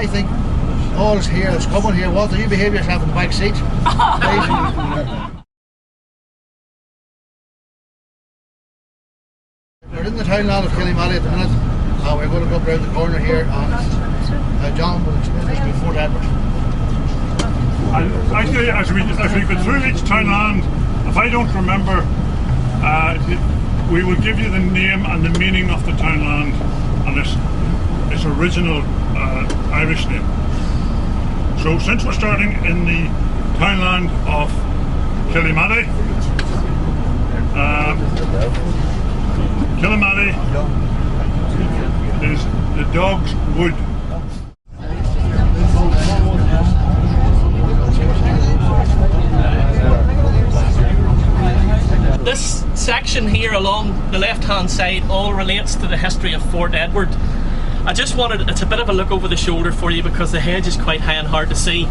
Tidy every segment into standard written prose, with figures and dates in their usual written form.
I think all is here, it's coming here. Walter, you behave yourself in the back seat. We're in the townland of Killymallee at the minute. We're going to go around the corner here and John will explain this to Fort Edward. Actually, as we go through each townland, if I don't remember, we will give you the name and the meaning of the townland and its original Irish name. So since we're starting in the townland of Killymallee, Killymallee is the Dog's Wood. This section here along the left hand side all relates to the history of Fort Edward. I just wanted, it's a bit of a look over the shoulder for you because the hedge is quite high and hard to see.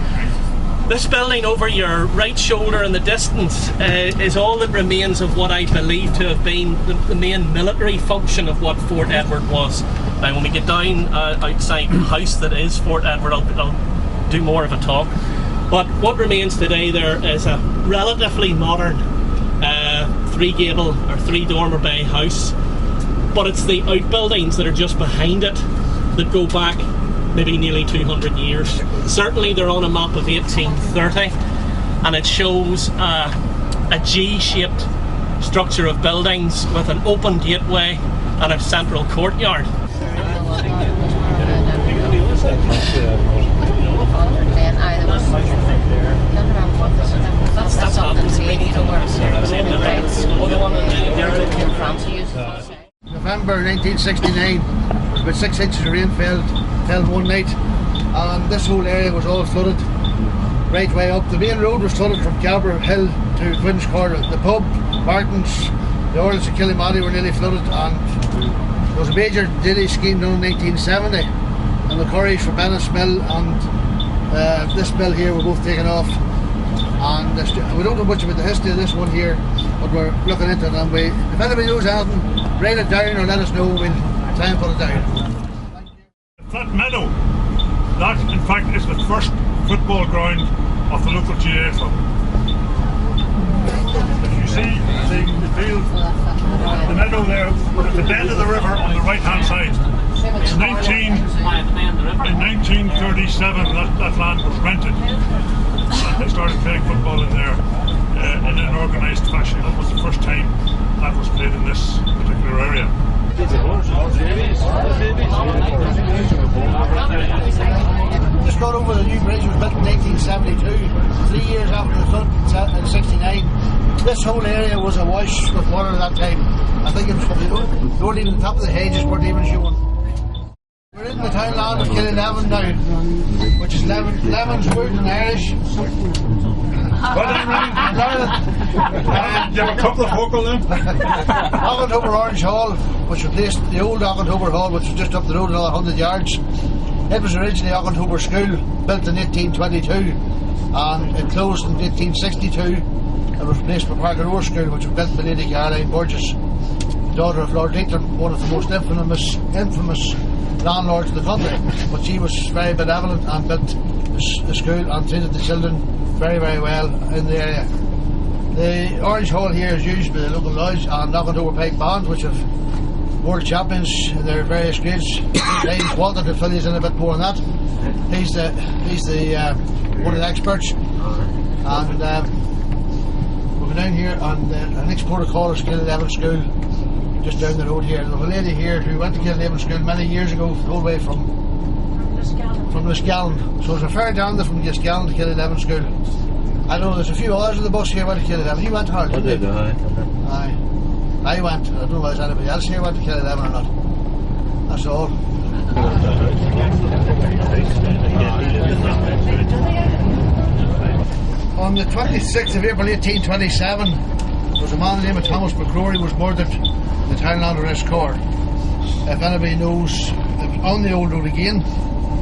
This building over your right shoulder in the distance is all that remains of what I believe to have been the main military function of what Fort Edward was. Now when we get down outside the house that is Fort Edward, I'll do more of a talk. But what remains today there is a relatively modern three-gable or three-dormer bay house, but it's the outbuildings that are just behind it that go back maybe nearly 200 years. Certainly they're on a map of 1830 and it shows a G-shaped structure of buildings with an open gateway and a central courtyard. November 1969, there was about 6 inches of rain fell one night, and this whole area was all flooded right way up. The main road was flooded from Cabra Hill to Quinns Corner. The pub, Barton's, the Orioles of Killymallee were nearly flooded, and there was a major daily scheme done in 1970, and the quarries for Bennett's Mill and this mill here were both taken off. And we don't know much about the history of this one here, but we're looking into it, and if anybody knows anything, write it down or let us know, we'll try and put it down. That meadow, that in fact is the first football ground of the local GAA club. If you see the field, the meadow there, at the bend of the river on the right hand side, in 1937 that land was rented. And they started playing football in there in an organised fashion. That was the first time that was played in this particular area. Just got over the new bridge was built in 1972, 3 years after the flood in 69. This whole area was awash with water at that time. I think it was not even the top of the hedges weren't even showing. We're in the townland of Killyleven now, which is Leven's Wood in Irish. You have a couple of vocal then? Auchentober Orange Hall, which replaced the old Auchentober Hall, which was just up the road another 100 yards. It was originally Auchentober School, built in 1822, and it closed in 1862. It was replaced by Parker Rower School, which was built by Lady Caroline Burgess, daughter of Lord Leitrim, one of the most infamous landlords of the country. But she was very benevolent and built the school and treated the children very, very well in the area. The Orange Hall here is used by the local lodge and Auchentober Pike Bands, which have world champions in their various grades. James Walton to fill you in a bit more on that. He's one of the experts. And we'll go down here, and the next port of call is Killyleven School, just down the road here. There's a lady here who went to Killyleven School many years ago, all the way from Liscallan. So there's a fair down there from Liscallan to Killyleven School. I know there's a few others on the bus here went to Killyleven. You went to Harley? I did, Aye. I went. I don't know if there's anybody else here went to Killyleven or not. That's all. On the 26th of April 1827, there was a man named Thomas McCrory was murdered in the townland of Enniscorn. If anybody knows, on the old road again,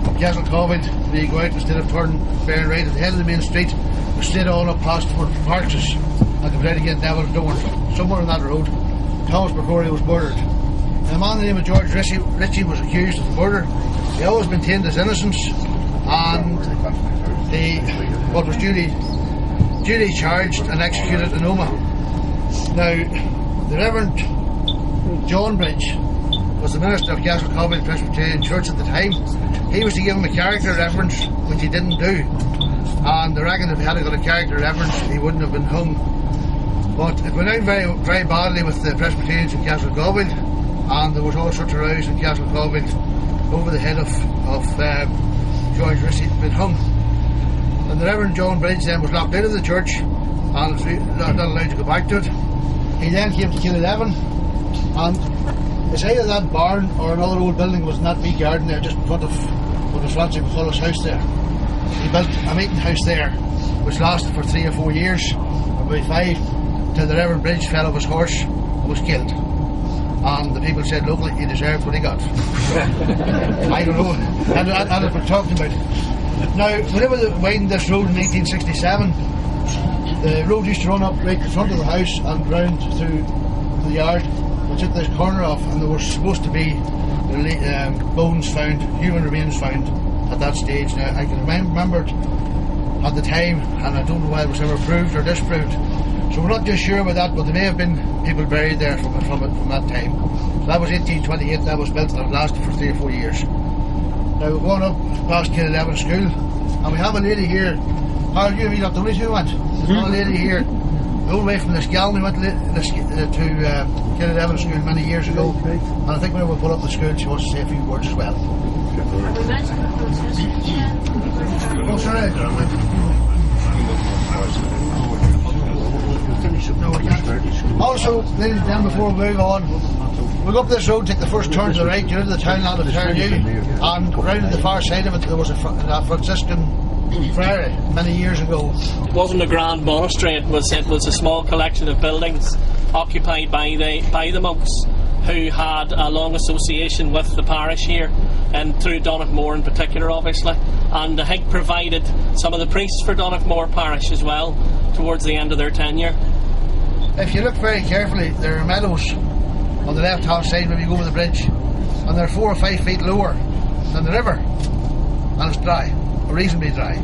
from Castlecovid, where you go out instead of turning bearing right at the head of the main street, we straight on up past Fort Parches and come down again Devil's Door. Somewhere on that road, Thomas McCrory was murdered. And a man named George Ritchie was accused of the murder. He always maintained his innocence, and what was duly charged and executed in Omagh. Now, the Reverend John Bridge was the minister of Castlecommon Presbyterian Church at the time. He was to give him a character reverence, which he didn't do. And I reckon if he had got a character reverence, he wouldn't have been hung. But it went out very, very badly with the Presbyterians in Castlecommon, and there was all sorts of rows in Castlecommon over the head of George Rissy being hung. And the Reverend John Bridge then was locked out of the church and was not allowed to go back to it. He then came to Kileleven, and it's either that barn or another old building was in that wee garden there just in front of what was Francis McCullough's house there. He built a meeting house there which lasted for 3 or 4 years, or maybe 5, till the Reverend Bridge fell off his horse and was killed. And the people said locally he deserved what he got. I don't know, and that's what we're talking about. Now, whenever they widened this road in 1867, the road used to run up right in front of the house and round through the yard. We took this corner off, and there was supposed to be bones found, human remains found at that stage. Now, I can remember it at the time, and I don't know whether it was ever proved or disproved. So we're not just sure about that, but there may have been people buried there from that time. So that was 1828, that was built, and it lasted for 3 or 4 years. Now we're going up past Kileleven School, and we have a lady here. How you meet up the way we went? There's another lady here, the whole way from Liscallen. We went to Kileleven School many years ago, and I think when we pull up the school, she wants to say a few words as well. Oh, sorry. Also, ladies and gentlemen, before we move on, we'll go up this road, take the first turn to the right, you're into the townland of Terrenew, and round to the far side of it there was a Franciscan friary many years ago. It wasn't a grand monastery, it was a small collection of buildings occupied by the monks, who had a long association with the parish here, and through Donaghmore in particular, obviously, and I think provided some of the priests for Donaghmore parish as well towards the end of their tenure. If you look very carefully, there are meadows on the left hand side when you go over the bridge, and they're 4 or 5 feet lower than the river, and it's dry, or reasonably dry.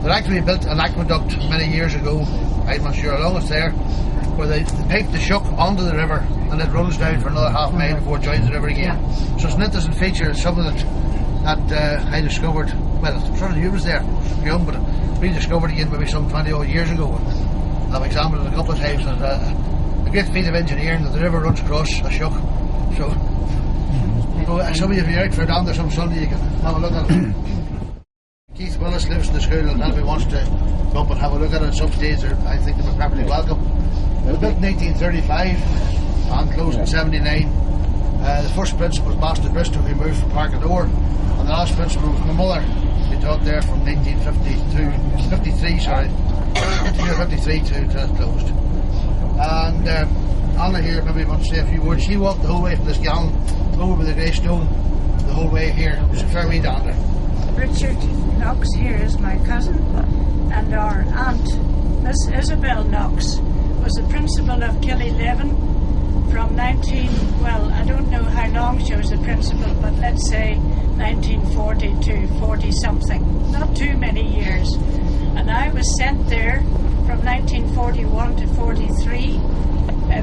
They actually built an aqueduct many years ago, I'm not sure how long it's there, where they piped the Shuck onto the river, and it runs down for another half mile before it joins the river again. So it's an interesting feature. It's something that I discovered, well, sort of you was there, young, but rediscovered again maybe some 20 odd years ago. I've examined it a couple of times, and a great feat of engineering that the river runs across a Shuck. So some of you, if you're out for a down there some Sunday, you can have a look at it. Keith Willis lives in the school, and if he wants to come up and have a look at it at some stage, I think they'll be perfectly welcome. It was built in 1835 and closed in 79. The first principal was Master Bristow, who moved from Parkadore, and the last principal was my mother, who taught there from 1953 to it closed. And Anna here maybe wants to say a few words. She walked the whole way from this gallon over with the grey stone the whole way here. It was a fair way down there. Richard Knox here is my cousin, and our aunt, Miss Isabel Knox, was the principal of Kileleven from I don't know how long she was the principal, but let's say 1940 to 40 something, not too many years. And I was sent there from 1941 to 43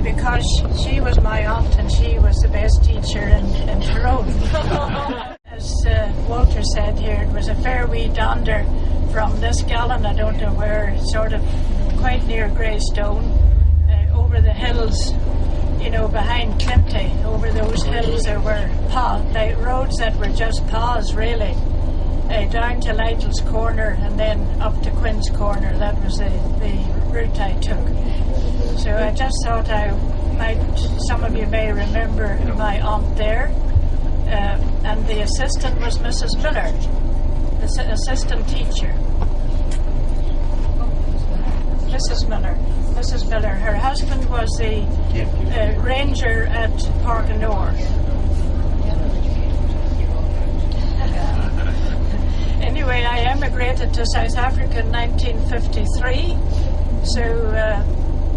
because she was my aunt and she was the best teacher in Tyrone. As Walter said here, it was a fair wee dander from Liscallen, I don't know where, sort of quite near Greystone, over the hills, you know, behind Clinty. Over those hills there were roads that were just paths really, down to Lytle's Corner and then up to Quinn's Corner. That was the route I took. So I just thought some of you may remember my aunt there. And the assistant was Mrs. Miller, the assistant teacher. Mrs. Miller. Her husband was the ranger at Parkadore. Anyway, I emigrated to South Africa in 1953, so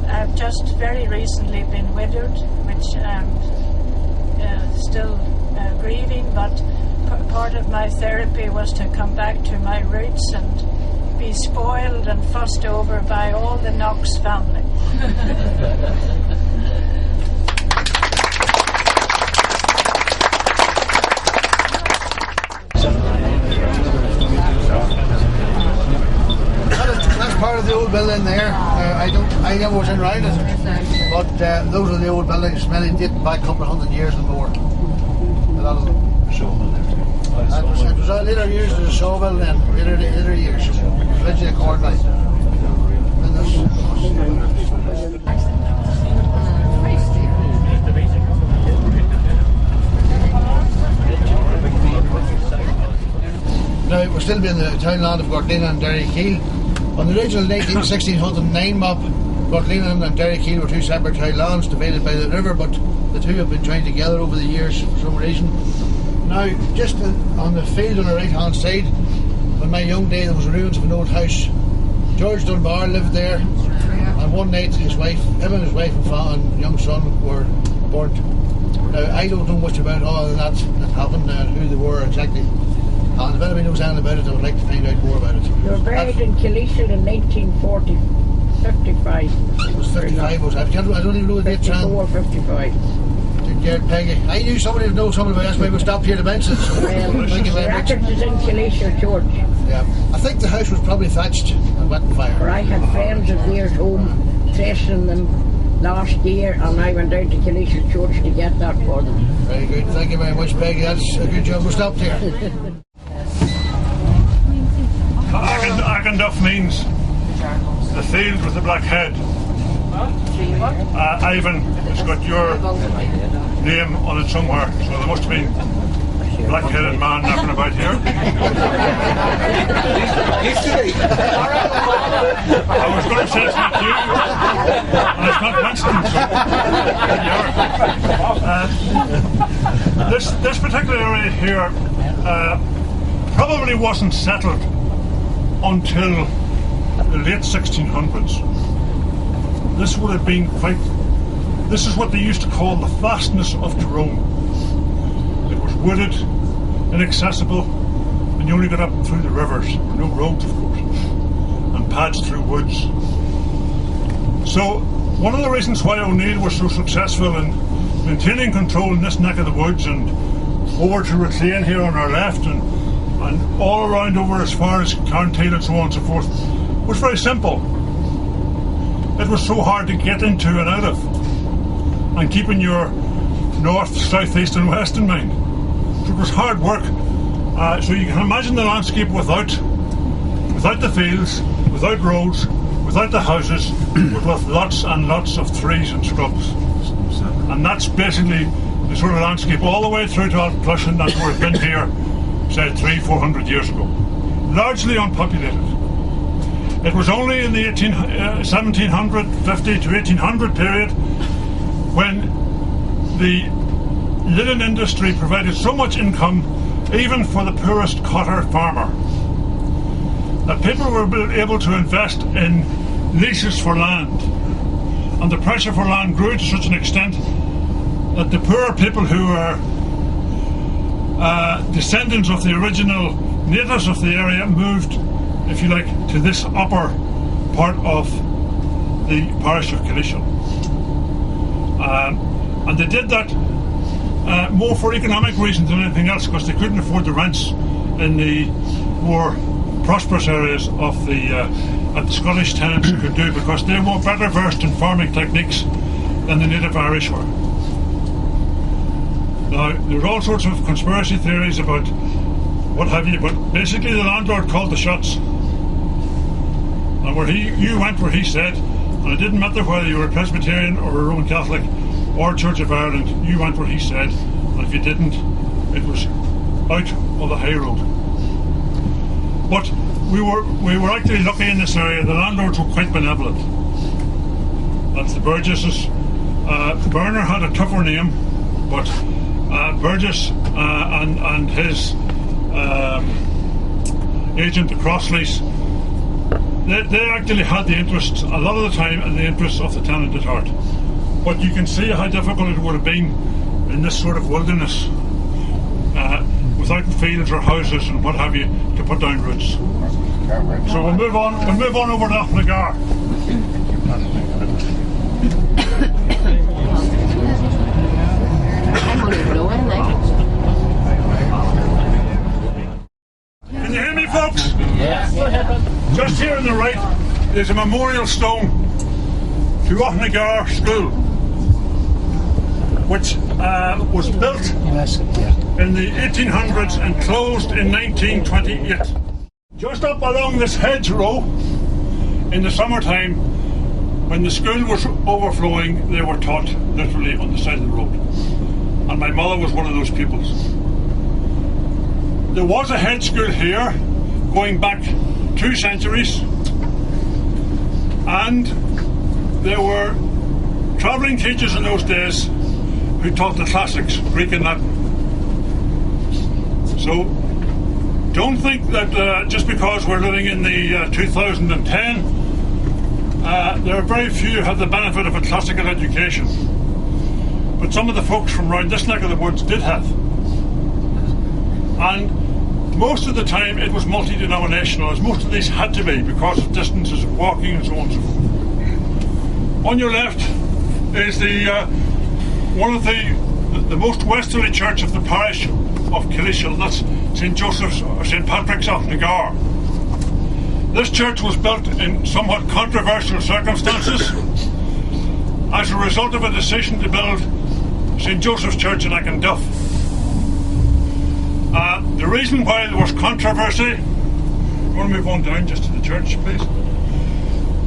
I've just very recently been widowed, which I'm still grieving, but part of my therapy was to come back to my roots and be spoiled and fussed over by all the Knox family. That's part of the old building there. I never was in around it, but those are the old buildings. Many dating back a couple of hundred years and more. A lot of them. It was later used as a sawmill then. Later years. It was originally a corn mine. And now, we're still in the townland of Gortlina and Derrykeel. On the original 1609 map, Gortlina and Derrykeel were two separate townlands divided by the river, but the two have been joined together over the years for some reason. Now, just on the field on the right hand side, in my young day, there was ruins of an old house. George Dunbar lived there, and one night him and his wife and young son were burnt. Now, I don't know much about all of that happened and who they were exactly. And if anybody knows anything about it, I would like to find out more about it. They were buried in Killishall in 1955. It was 55, was it? I don't even know the date. 54, 55. Peggy. I knew somebody would know something about it, that's why we stopped here to mention it. So thank you very much. The record is in Killishall Church. Yeah. I think the house was probably thatched and wet and fire. Where I had friends of theirs home tracing them last year, and I went down to Killishall Church to get that for them. Very good. Thank you very much, Peggy. That's a good job. We stopped here. Agenduff means the field with the black head. Ivan has got your name on it somewhere, so there must have been a black-headed man knocking about here. I was going to say it's not you, and it's not Winston. This particular area here probably wasn't settled until the late 1600s. This would have been this is what they used to call the fastness of Tyrone. It was wooded, inaccessible, and you only got up through the rivers. There were no roads, of course, and paths through woods. So, one of the reasons why O'Neill was so successful in maintaining control in this neck of the woods and over to Ruthlane here on our left and all around over as far as Carntale and so on and so forth was very simple. It was so hard to get into and out of, and keeping your north, south, east and west in mind. So it was hard work. So you can imagine the landscape without the fields, without roads, without the houses, with lots and lots of trees and scrubs. And that's basically the sort of landscape all the way through to Alplushen that would have been here, say 300-400 years ago. Largely unpopulated. It was only in the 1750 to 1800 period when the linen industry provided so much income even for the poorest cotter farmer that people were able to invest in leases for land, and the pressure for land grew to such an extent that the poorer people who were descendants of the original natives of the area moved, if you like, to this upper part of the parish of Killishall. And they did that more for economic reasons than anything else, because they couldn't afford the rents in the more prosperous areas of the Scottish tenants could do, because they were better versed in farming techniques than the native Irish were. Now, there's all sorts of conspiracy theories about what have you, but basically the landlord called the shots. And where you went where he said, and it didn't matter whether you were a Presbyterian or a Roman Catholic or Church of Ireland, you went where he said, and if you didn't, it was out of the high road. But we were actually lucky in this area. The landlords were quite benevolent. That's the Burgesses. Berner had a tougher name, but Burgess and his agent, the Crossleys, they actually had the interests, a lot of the time, in the interests of the tenant at heart. But you can see how difficult it would have been in this sort of wilderness. without fields or houses and what have you to put down roots. So we'll move on over to Auchnagar. Can you hear me, folks? Yeah. Just here on the right is a memorial stone to Auchnagar School, which was built in the 1800s and closed in 1928. Just up along this hedgerow, in the summertime, when the school was overflowing, they were taught literally on the side of the road. And my mother was one of those pupils. There was a head school here, going back 2 centuries, and there were travelling teachers in those days who taught the classics, Greek and Latin. So don't think that just because we're living in the 2010, there are very few who have the benefit of a classical education. But some of the folks from around this neck of the woods did have. And most of the time it was multi-denominational, as most of these had to be because of distances of walking and so on and so forth. On your left is one of the most westerly church of the parish of Killishall. That's St. Joseph's or St. Patrick's Auchnagar. This church was built in somewhat controversial circumstances as a result of a decision to build St. Joseph's Church in Akinduff. The reason why there was controversy, you want to move on down just to the church, please?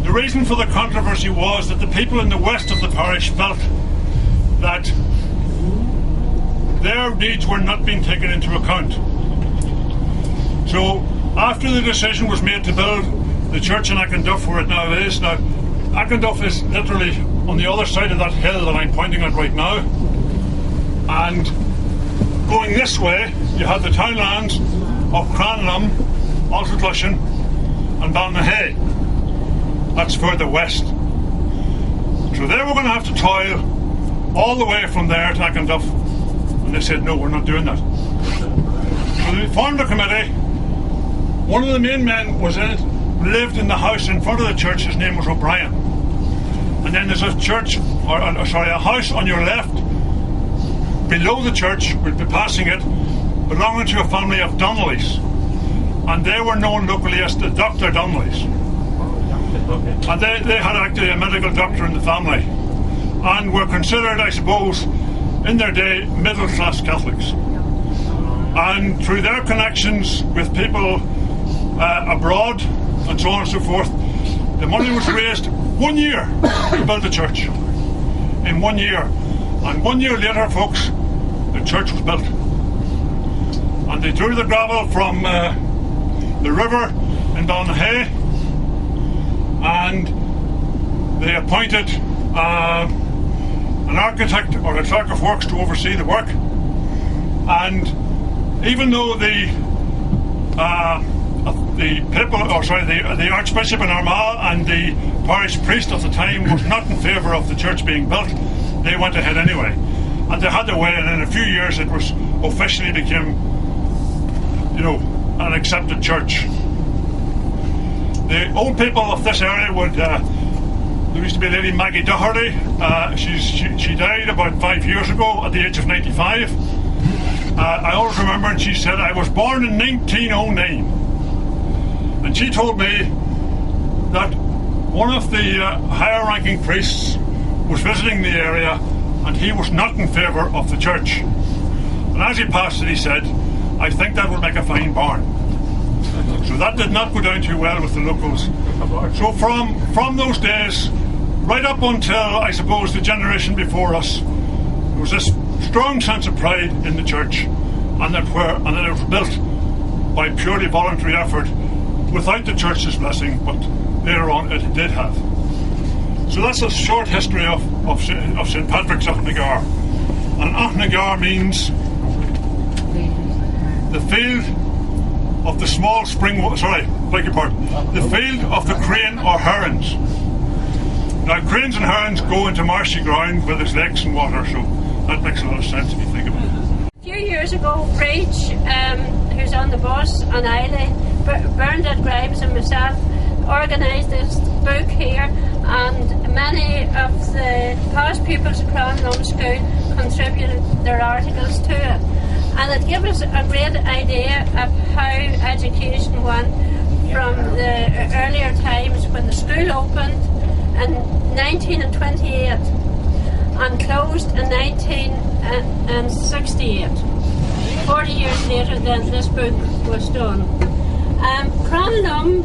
The reason for the controversy was that the people in the west of the parish felt that their needs were not being taken into account. So after the decision was made to build the church in Akinduff where it now is, now Akinduff is literally on the other side of that hill that I'm pointing at right now, and going this way you have the townlands of Cranlum, Altalushan and Balnahay. That's further west. So they were going to have to toil all the way from there to Akinduff, and they said no, we're not doing that. So they formed a committee. One of the main men was in it, lived in the house in front of the church. His name was O'Brien. And then there's a house on your left below the church. We'll be passing it, belonging to a family of Donnellys, and they were known locally as the Dr. Donnellys. And they had actually a medical doctor in the family, and were considered, I suppose, in their day, middle-class Catholics. And through their connections with people abroad and so on and so forth, the money was raised 1 year to build the church. In 1 year. And 1 year later, folks, the church was built. And they drew the gravel from the river in Balnahay, and they appointed an architect or a clerk of works to oversee the work. And even though the Archbishop in Armagh and the parish priest of the time was not in favour of the church being built, they went ahead anyway. And they had their way, and in a few years it was officially became, an accepted church. The old people of this area would, there used to be a lady, Maggie Doherty. She died about 5 years ago at the age of 95. I always remember, and she said, I was born in 1909. And she told me that one of the higher ranking priests was visiting the area, and he was not in favour of the church. And as he passed it, he said, I think that will make a fine barn. So that did not go down too well with the locals. So from those days, right up until, I suppose, the generation before us, there was this strong sense of pride in the church, and that it was built by purely voluntary effort, without the church's blessing, but later on it did have. So that's a short history of St. Patrick's Auchnagar. And Auchnagar means the field of the small spring, the field of the crane or herons. Now cranes and herons go into marshy ground where there's lakes and water, so that makes a lot of sense if you think about it. A few years years ago, Breach, who's on the bus on Eileen, Bernadette Grimes and myself organised this book here, and many of the past pupils of Cranlum School contributed their articles to it. And it gave us a great idea of how education went from the earlier times when the school opened in 1928 and closed in 1968. 40 years later then this book was done. Cranlum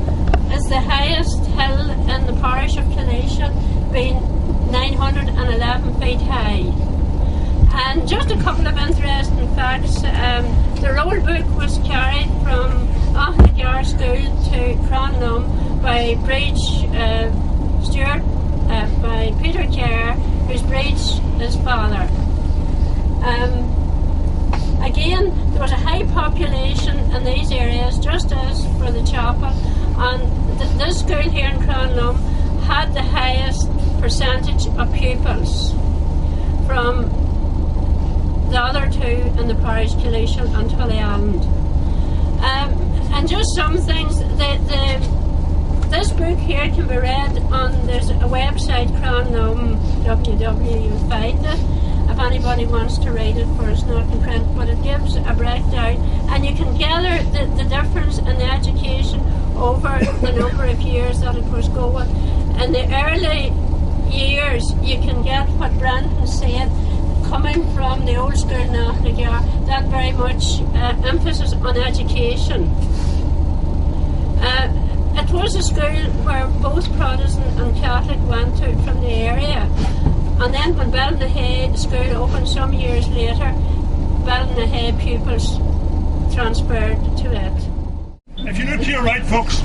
is the highest hill in the parish of Killesha, being 911 feet high. And just a couple of interesting facts. The roll book was carried from Ahnagar School to Cranlum by Breach Stewart, by Peter Kerr, who's Breach his father. Again, there was a high population in these areas, just as for the chapel, and this school here in Cranlum had the highest percentage of pupils from the other two in the parish, Killesha and Tully Island. And just some things, this book here can be read on, there's a website, Cranlum, www, you'll find it, if anybody wants to read it, for it's not in print, but it gives a breakdown, and you can gather the difference in the education over the number of years that it was going. In the early years, you can get what Brendan said, coming from the old school in Ahnagar, that very much emphasis on education. It was a school where both Protestant and Catholic went to from the area. And then when Ballynahay, the school opened some years later, Ballynahay pupils transferred to it. If you look to your right, folks,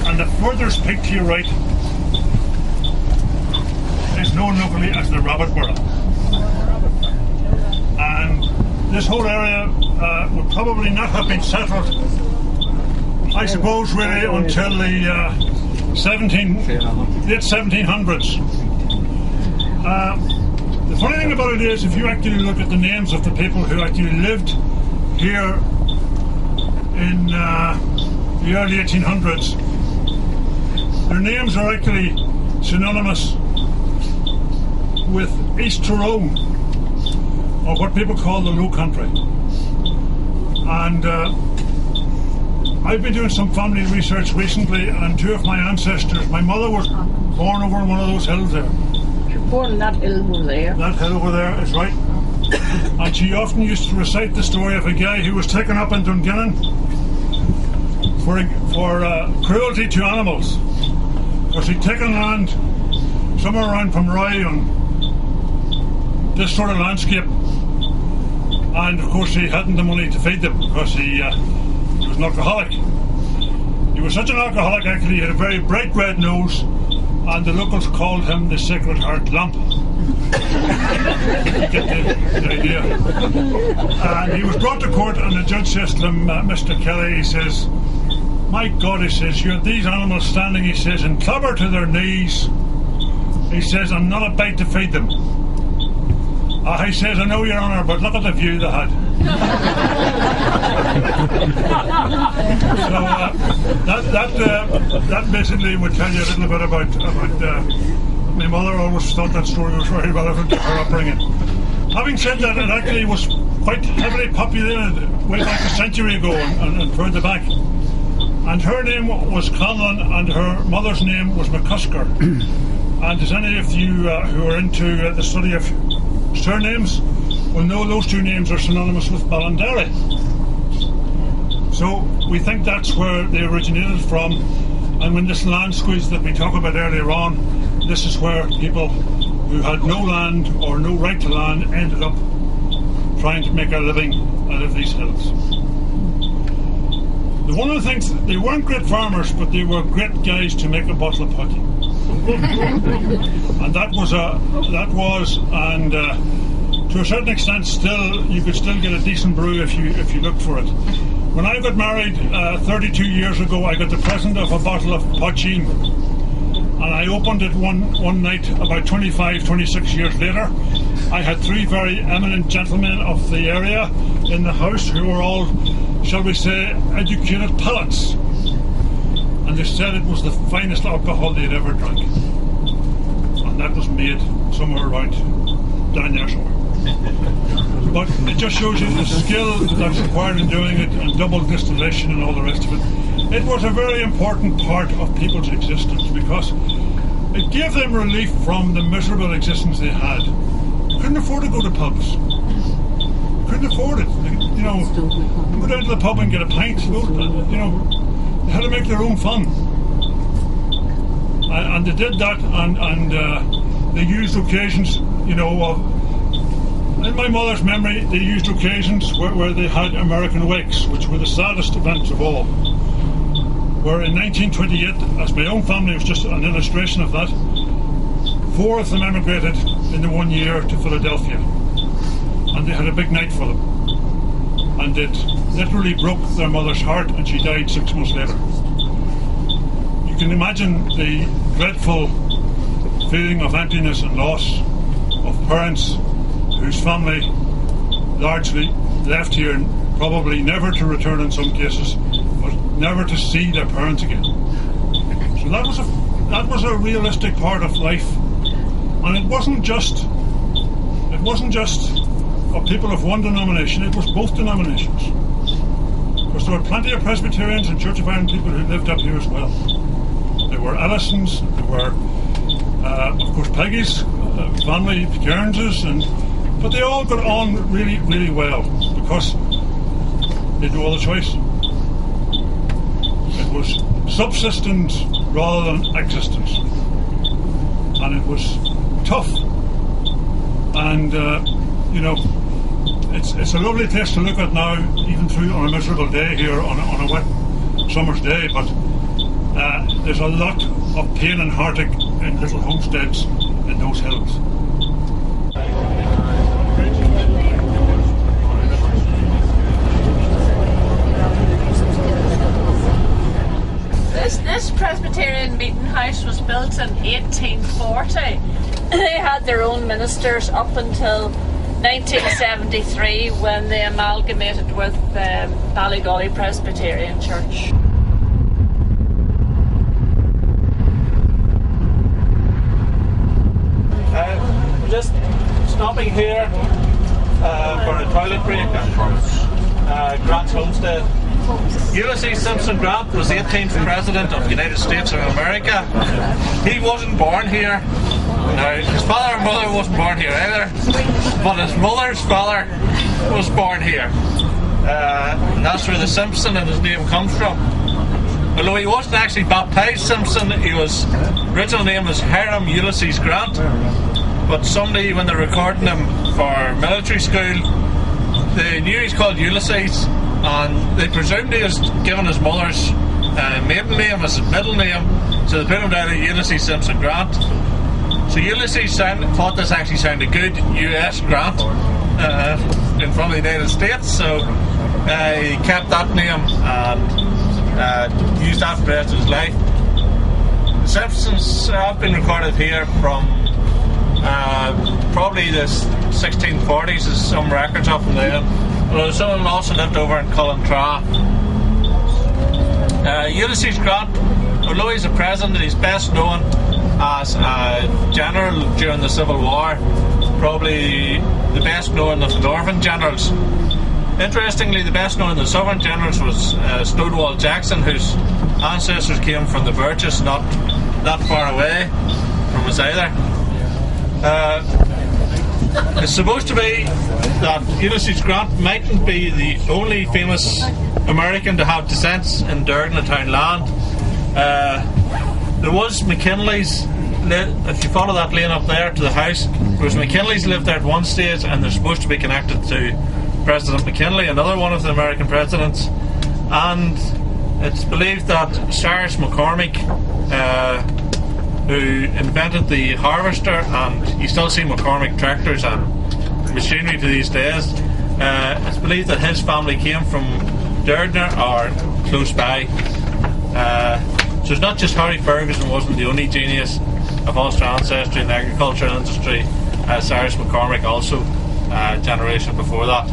and the furthest peak to your right is known locally as the Rabbit Burrow. And this whole area would probably not have been settled, I suppose, really until the late 1700s. The funny thing about it is, if you actually look at the names of the people who actually lived here in the early 1800s, their names are actually synonymous with East Tyrone, or what people call the Low Country. And I've been doing some family research recently, and two of my ancestors, my mother was born over on one of those hills there. She was born on that hill over there. That hill over there is right. And she often used to recite the story of a guy who was taken up in Dungannon for cruelty to animals. Because he'd taken land somewhere around Pomeroy on this sort of landscape, and of course he hadn't the money to feed them because he was an alcoholic. He was such an alcoholic, actually, he had a very bright red nose, and the locals called him the Sacred Heart Lump. Get the idea. And he was brought to court, and the judge says to him, Mr. Kelly, he says, my God, he says, you have these animals standing, he says, in clobber to their knees. He says, and not a bite to feed them. He says, I know, Your Honour, but look at the view they had. So that basically would tell you a little bit about my mother. Always thought that story was very relevant to her upbringing. Having said that, it actually was quite heavily populated way back a century ago and further back. And her name was Conlon, and her mother's name was McCusker. And as any of you who are into the study of surnames will know, those two names are synonymous with Ballinderry. So we think that's where they originated from, and when this land squeeze that we talked about earlier on, this is where people who had no land or no right to land ended up trying to make a living out of these hills. One of the things, they weren't great farmers, but they were great guys to make a bottle of putty. And to a certain extent, you could still get a decent brew if you looked for it. When I got married 32 years ago, I got the present of a bottle of poteen, and I opened it one night about 25, 26 years later. I had three very eminent gentlemen of the area in the house who were all, shall we say, educated palates. And they said it was the finest alcohol they'd ever drank. And that was made somewhere around down there somewhere. But it just shows you the skill that's required in doing it, and double distillation and all the rest of it. It was a very important part of people's existence because it gave them relief from the miserable existence they had. Couldn't afford to go to pubs. Couldn't afford it. You know, go down to the pub and get a pint. You know, they had to make their own fun. And they did that, and they used occasions, you know, in my mother's memory, they used occasions where they had American wakes, which were the saddest events of all. Where in 1928, as my own family was just an illustration of that, 4 of them emigrated in the 1 year to Philadelphia. And they had a big night for them. And it literally broke their mother's heart, and she died 6 months later. You can imagine the dreadful feeling of emptiness and loss of parents whose family largely left here, probably never to return in some cases, but never to see their parents again. So that was a realistic part of life, and it wasn't just of people of one denomination. It was both denominations, because there were plenty of Presbyterians and Church of Ireland people who lived up here as well. There were Ellisons, there were of course Peggy's family, the Cairnses, but they all got on really, really well because they had no other choice. It was subsistence rather than existence, and it was tough. And you know, it's a lovely place to look at now, even through on a miserable day here on a wet summer's day. But there's a lot of pain and heartache in little homesteads in those hills. This Presbyterian meeting house was built in 1840. They had their own ministers up until 1973 when they amalgamated with Ballygolly Presbyterian Church. Just stopping here for a toilet break at Grant's homestead. Ulysses Simpson Grant was the 18th President of the United States of America. He wasn't born here. Now, his father and mother wasn't born here either, but his mother's father was born here. And that's where the Simpson in his name comes from. Although he wasn't actually baptized Simpson, his original name was Hiram Ulysses Grant. But somebody, when they're recording him for military school, they knew he's called Ulysses, and they presumed he was given his mother's maiden name as his middle name, so they put him down as Ulysses Simpson Grant. So Ulysses thought this actually sounded good, US Grant, in front of the United States, so he kept that name and used that for the rest of his life. The Simpsons have been recorded here from probably the 1640s, there's some records of them then. Although some of them also lived over in Cullentra. Ulysses Grant, although he's a president, he's best known as a general during the Civil War, probably the best known of the Northern generals. Interestingly, the best known of the Southern generals was Stonewall Jackson, whose ancestors came from the Burgess, not that far away from us either. It's supposed to be that Ulysses Grant mightn't be the only famous American to have descents in Durden, a town land. There was McKinley's, if you follow that lane up there to the house, there was McKinley's lived there at one stage, and they're supposed to be connected to President McKinley, another one of the American presidents. And it's believed that Cyrus McCormick, who invented the harvester, and you still see McCormick tractors and machinery to these days, it's believed that his family came from Durdner or close by. So it's not just Harry Ferguson wasn't the only genius of Ulster ancestry in the agriculture industry. Cyrus McCormick also, a generation before that.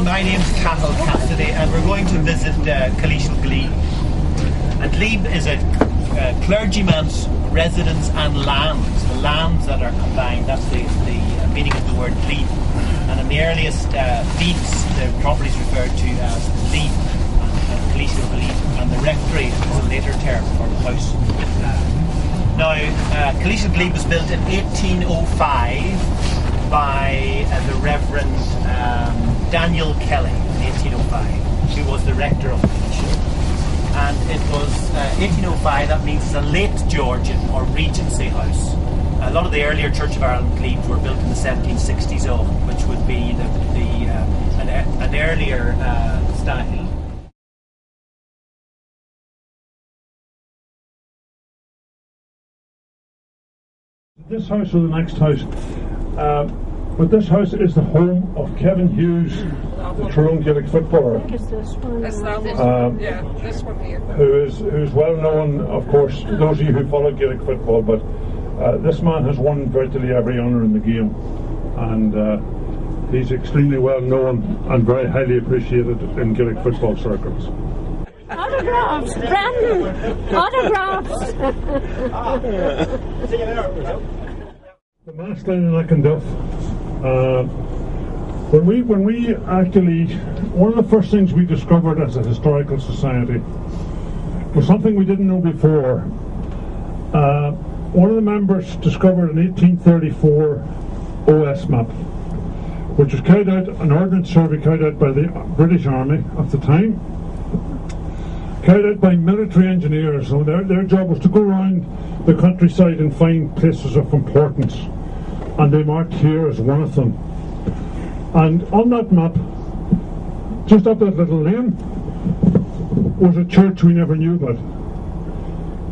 My name's Cathal Cassidy, and we're going to visit Kaleesiel Glebe. And Glebe is a clergyman's residence and lands, the lands that are combined. That's the meaning of the word glebe. And in the earliest deeds, the property is referred to as glebe, Kaleesiel Glebe, and the rectory is a later term for the house. Now, Kaleesiel Glebe was built in 1805 by the Reverend Daniel Kelly in 1805, who was the rector of Kaleesiel. And it was 1805, that means it's a late Georgian or Regency house. A lot of the earlier Church of Ireland glebes were built in the 1760s on, which would be an earlier style. This house or the next house, but this house is the home of Kevin Hughes, the Tyrone Gaelic footballer. Is this one? This one here. Who's well known, of course, to those of you who follow Gaelic football, but this man has won virtually every honour in the game, and he's extremely well known and very highly appreciated in Gaelic football circles. Autographs, Brandon! Autographs! The Mass line in Ackenduf. When we actually, one of the first things we discovered as a historical society was something we didn't know before. One of the members discovered an 1834 OS map, which was carried out, an ordnance survey carried out by the British Army at the time, carried out by military engineers. So their job was to go around the countryside and find places of importance, and they marked here as one of them. And on that map, just up that little lane, was a church we never knew about,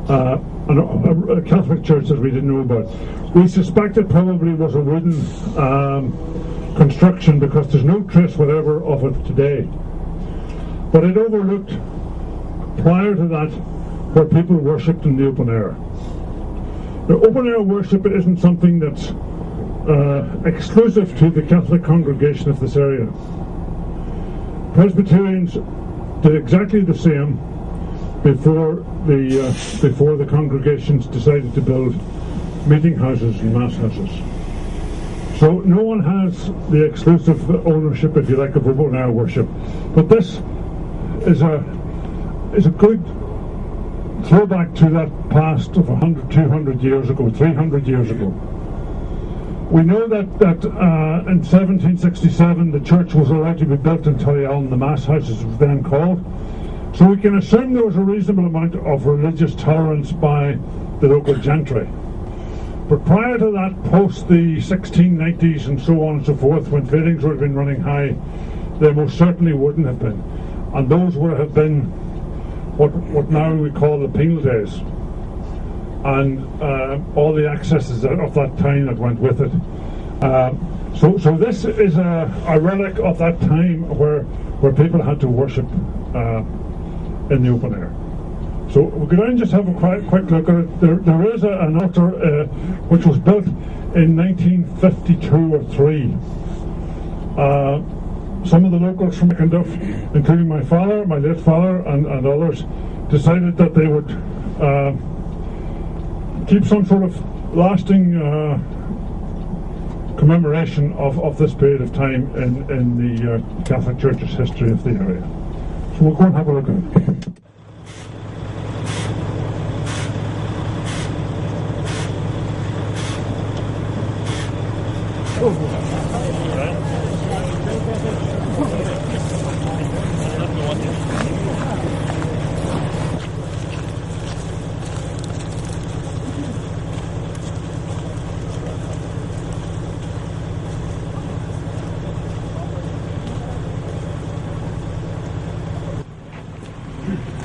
a Catholic church that we didn't know about. We suspect it probably was a wooden construction, because there's no trace whatever of it today. But it overlooked, prior to that, where people worshipped in the open air. The open air worship isn't something that's exclusive to the Catholic congregation of this area. Presbyterians did exactly the same before the congregations decided to build meeting houses and mass houses. So no one has the exclusive ownership, if you like, of open air worship. But this is a good throwback to that past of 100, 200 years ago, 300 years ago. We know that in 1767 the church was allowed to be built in Tullyallen, the Mass House as it was then called. So we can assume there was a reasonable amount of religious tolerance by the local gentry. But prior to that, post the 1690s and so on and so forth, when ratings would have been running high, there most certainly wouldn't have been. And those would have been what now we call the penal days, and all the excesses of that time that went with it. So this is a relic of that time where people had to worship in the open air. So we'll go down and just have a quick look at it. There is an altar which was built in 1952 or 3. Some of the locals from Ackenduf, including my father, my late father, and others, decided that they would keep some sort of lasting commemoration of this period of time in the Catholic Church's history of the area. So we'll go and have a look at it.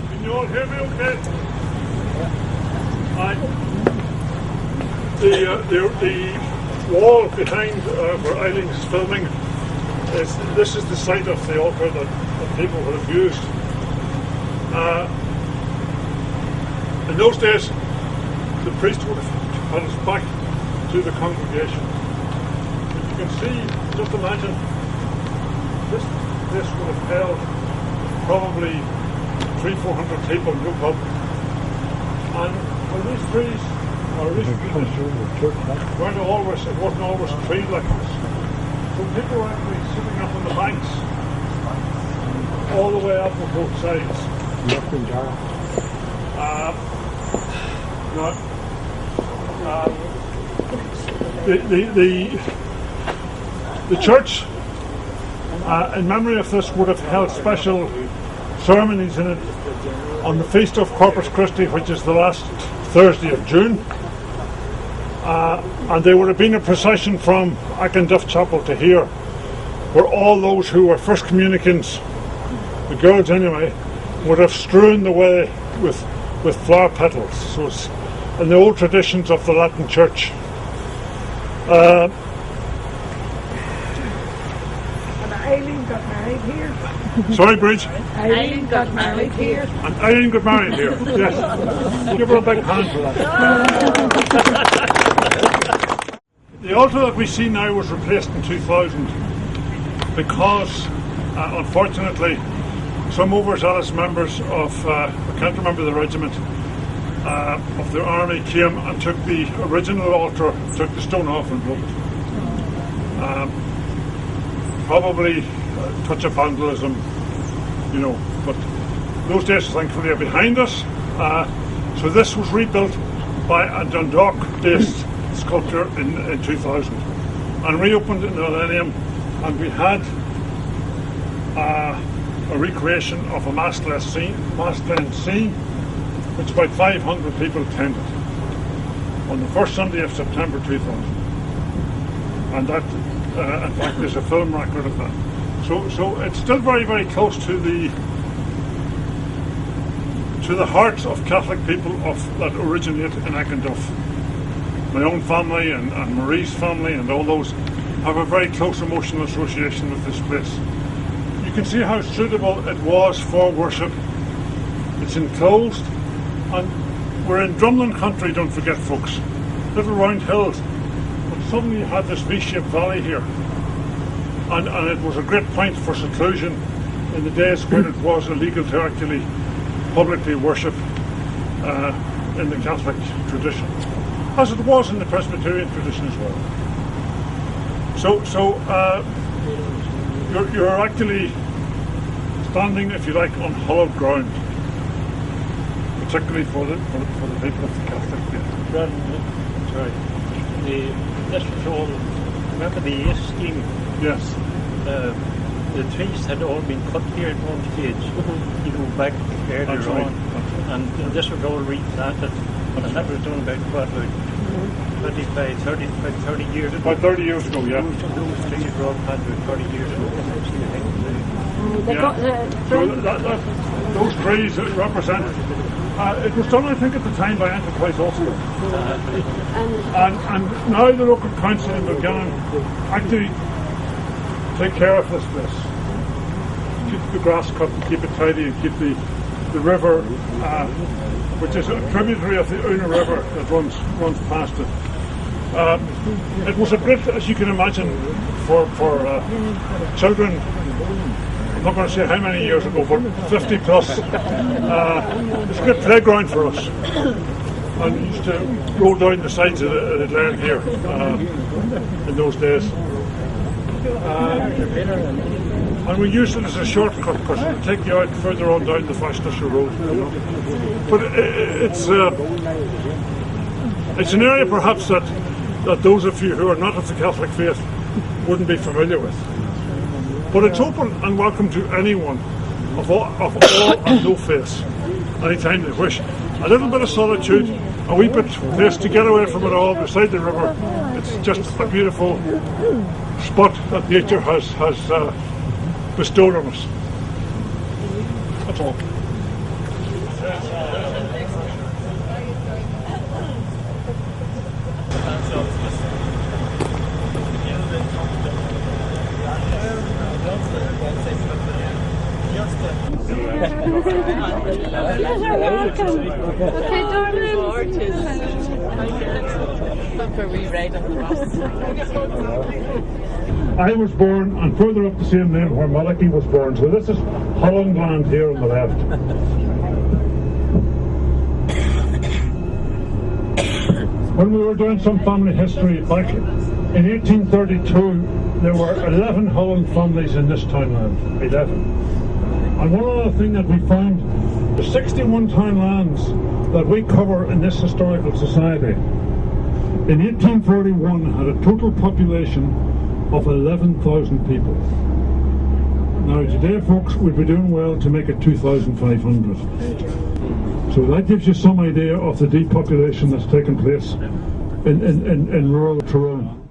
Can you all hear me okay? Aye. The wall behind where Eileen's filming, this is the site of the altar that people would have used. In those days, the priest would have had his back to the congregation. But you can see, just imagine, this would have held probably 300-400 people, no problem. And when these trees are recently weren't always, it wasn't always a tree like this. So people were actually sitting up on the banks, all the way up on both sides. The church, in memory of this, would have held special ceremonies in it on the Feast of Corpus Christi, which is the last Thursday of June. And there would have been a procession from Akenduff Chapel to here, where all those who were first communicants, the girls anyway, would have strewn the way with flower petals. So it's in the old traditions of the Latin Church. And Eileen got married here. Sorry, Bridge? Eileen got married here. And Eileen got married here, yes. Give her a big hand for that. The altar that we see now was replaced in 2000 because, unfortunately, some overzealous members of, I can't remember the regiment, of the army came and took the original altar, took the stone off and broke it. Probably a touch of vandalism, you know, but those days thankfully are behind us. So this was rebuilt by a Dundalk-based sculptor in 2000 and reopened in the millennium, and we had a recreation of a mast-end scene, which about 500 people attended on the first Sunday of September 2000. And that, in fact, there's a film record of that. So it's still very, very close to the hearts of Catholic people that originate in Akenduff. My own family and Marie's family and all those have a very close emotional association with this place. You can see how suitable it was for worship. It's enclosed, and we're in Drumlin country, don't forget folks. Little round hills, but suddenly you had this V-shaped valley here. And it was a great point for seclusion in the days when it was illegal to actually publicly worship in the Catholic tradition, as it was in the Presbyterian tradition as well. So you're actually standing, if you like, on hallowed ground, particularly for the people of the Catholic faith. Sorry. This was all, remember the ACE scheme? Yes. The trees had all been cut here at one stage, you know, back earlier on. And this was all replanted, and that was done about 30 years ago. About 30 years ago, yeah. Those trees were all planted about 30 years ago. Those trees represent. It was done, I think, at the time by Enterprise Ulster. And now the local council in Dungannon actually take care of this place. Keep the grass cut and keep it tidy and keep the river, which is a tributary of the Una River that runs past it. It was a great, as you can imagine, for children. I'm not going to say how many years ago, but 50 plus. It's a good playground for us. And we used to roll down the sides of the Glen here in those days. and we used it as a shortcut because it would take you out further on down the Fastnesser Road, you know. But it's an area perhaps that those of you who are not of the Catholic faith wouldn't be familiar with. But it's open and welcome to anyone of all and no faiths, anytime they wish. A little bit of solitude, a wee bit place to get away from it all beside the river. It's just a beautiful spot that nature has bestowed on us. That's all. Okay, darling. I was born, and further up the same lane where Malachi was born. So this is Holland land here on the left. When we were doing some family history back in 1832, there were 11 Holland families in this townland. 11. And one other thing that we found, the 61 townlands that we cover in this historical society, in 1841 had a total population of 11,000 people. Now today, folks, we'd be doing well to make it 2,500. So that gives you some idea of the depopulation that's taken place in rural Tyrone.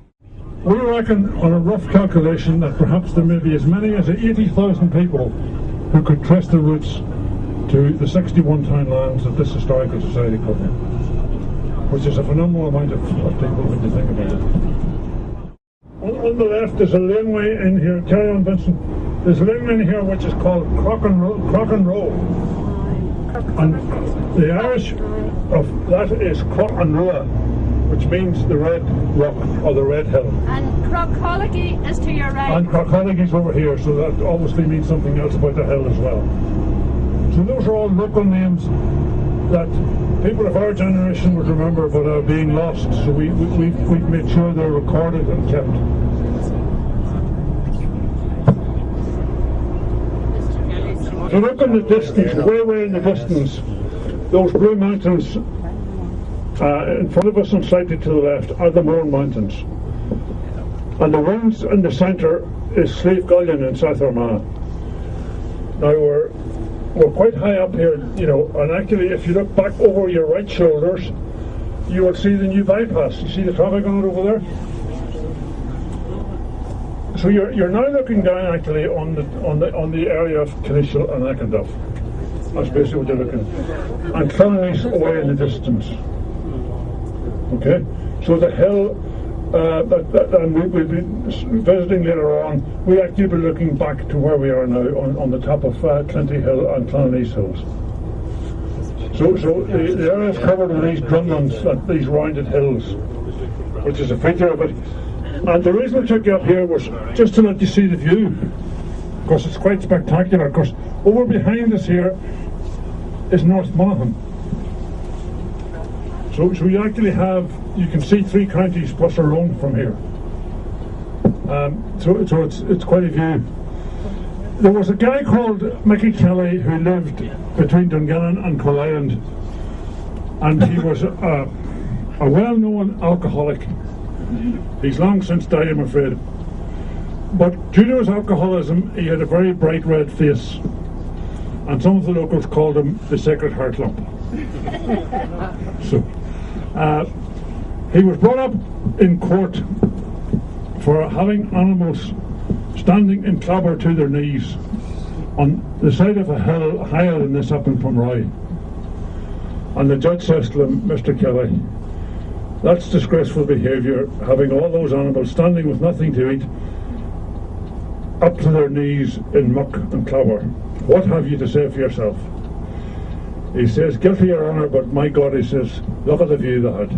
We reckon on a rough calculation that perhaps there may be as many as 80,000 people who could trace the roots to the 61 townlands that this historical society covered, which is a phenomenal amount of people when you think about it. On the left there's a laneway in here, carry on Vincent, there's a laneway in here which is called Crocken Row. And the Irish of that is Crocken-Roa, which means the red rock or the red hill. And Crochology is to your right. And Crochology is over here, so that obviously means something else about the hill as well. So those are all local names that people of our generation would remember but are being lost. So we've made sure they're recorded and kept. So look in the distance, way in the distance, those blue mountains in front of us and slightly to the left are the Mourne Mountains. And the ones in the centre is Slieve Gullion in South Armagh. Now we're quite high up here, you know, and actually if you look back over your right shoulders, you will see the new bypass. You see the traffic on it over there? So you're now looking down actually on the area of Killishall and Ackendorf. That's basically what you're looking at. And Clonelly's away in the distance. Okay, so the hill that we'll be visiting later on, we actually be looking back to where we are now on the top of Clinty Hill and Clonelly's hills. So the area is covered with these drumlins, these rounded hills, which is a feature of it. And the reason I took you up here was just to let you see the view, because it's quite spectacular. Because over behind us here is North Monaghan. So you actually have, you can see 3 counties plus Tyrone from here. So it's quite a view. There was a guy called Mickey Kelly who lived between Dungannon and Colayland, and he was a well-known alcoholic. He's long since died, I'm afraid. But due to his alcoholism, he had a very bright red face, and some of the locals called him the Sacred Heart Lump. So he was brought up in court for having animals standing in clabber to their knees on the side of a hill higher than this up in Pomeroy. And the judge says to him, Mr. Kelly, that's disgraceful behaviour, having all those animals standing with nothing to eat up to their knees in muck and clabber. What have you to say for yourself? He says, guilty, Your Honour, but my God, he says, look at the view they had.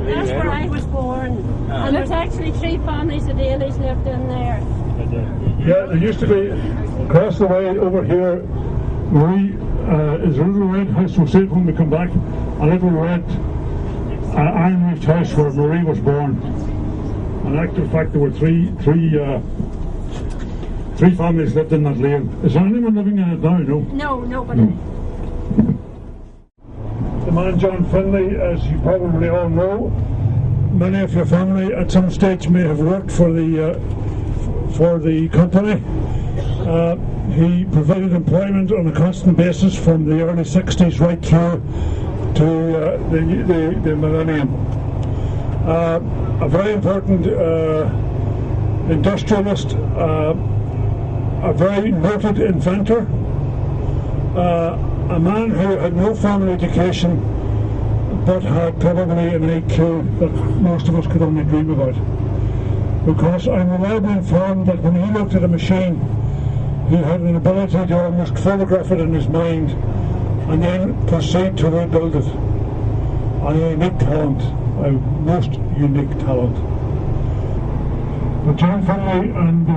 That's where I was born. And there's actually 3 families of Daly's lived in there. Yeah, there used to be, across the way over here, Marie is a little red house, we'll see it when we come back, a little red iron-roofed house where Marie was born. In actual fact, there were three families lived in that lane. Is there anyone living in it now? No. No, nobody. The man John Finlay, as you probably all know, many of your family at some stage may have worked for the company. He provided employment on a constant basis from the early 60s right through to the millennium. A very important industrialist, a very noted inventor, a man who had no formal education but had probably an IQ that most of us could only dream about. Because I'm reliably informed that when he looked at a machine, he had an ability to almost photograph it in his mind and then proceed to rebuild it. A unique talent, a most unique talent. But John Finlay and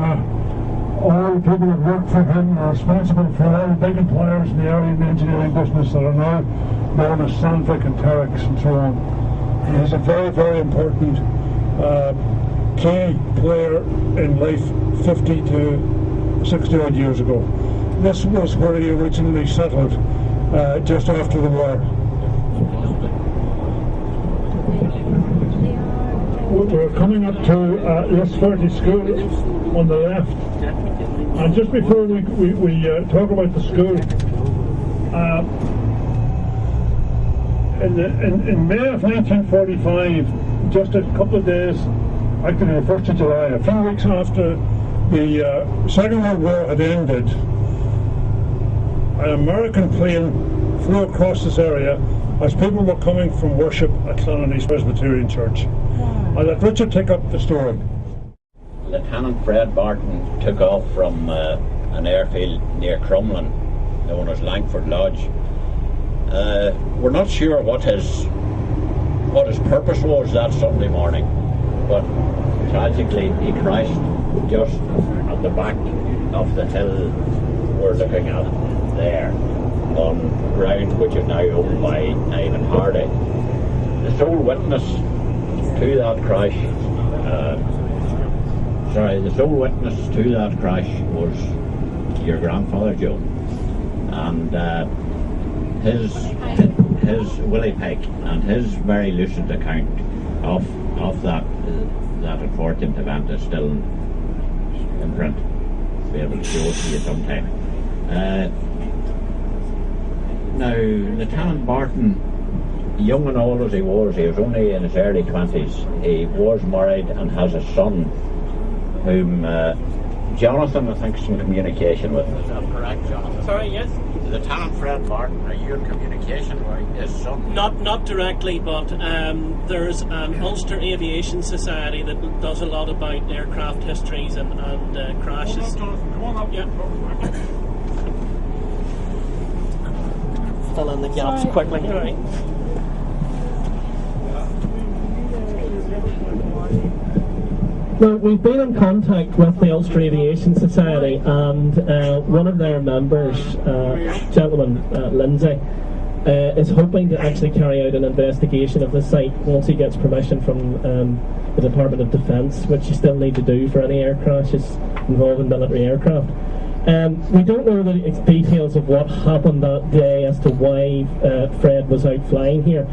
all the people that work for him are responsible for all the big employers in the area in the engineering business that are now known as Sandvik and Terex and so on. And he's a very, very important key player in life 50 to 60 odd years ago. This was where he originally settled just after the war. We're coming up to Lisferty School on the left, and just before we talk about the school, in May of 1945, just a couple of days, actually the 1st of July, a few weeks after the Second World War had ended, an American plane flew across this area as people were coming from worship at Clonanese Presbyterian Church. I'll let Richard take up the story. Lieutenant Fred Barton took off from an airfield near Crumlin, known as Langford Lodge. We're not sure what his purpose was that Sunday morning, but tragically he crashed just at the back of the hill we're looking at there, on ground which is now owned by Ivan Hardy. The sole witness to that crash, was your grandfather Joe, and his Willie Peck, and his very lucid account of that unfortunate event is still in print. I'll be able to show it to you sometime. Now, Lieutenant Barton, young and old as he was only in his early 20s. He was married and has a son whom Jonathan, I think, is in communication with. Is that correct, Jonathan? Sorry, yes? Lieutenant Fred Barton, are you in communication with his son? Not directly, but there's an Ulster Aviation Society that does a lot about aircraft histories and crashes. Come on up. Yeah. Fill in the gaps quickly. All right. Well, we've been in contact with the Ulster Aviation Society, and one of their members, gentleman Lindsay, is hoping to actually carry out an investigation of the site once he gets permission from the Department of Defence, which you still need to do for any air crashes involving military aircraft. We don't know the details of what happened that day as to why Fred was out flying here,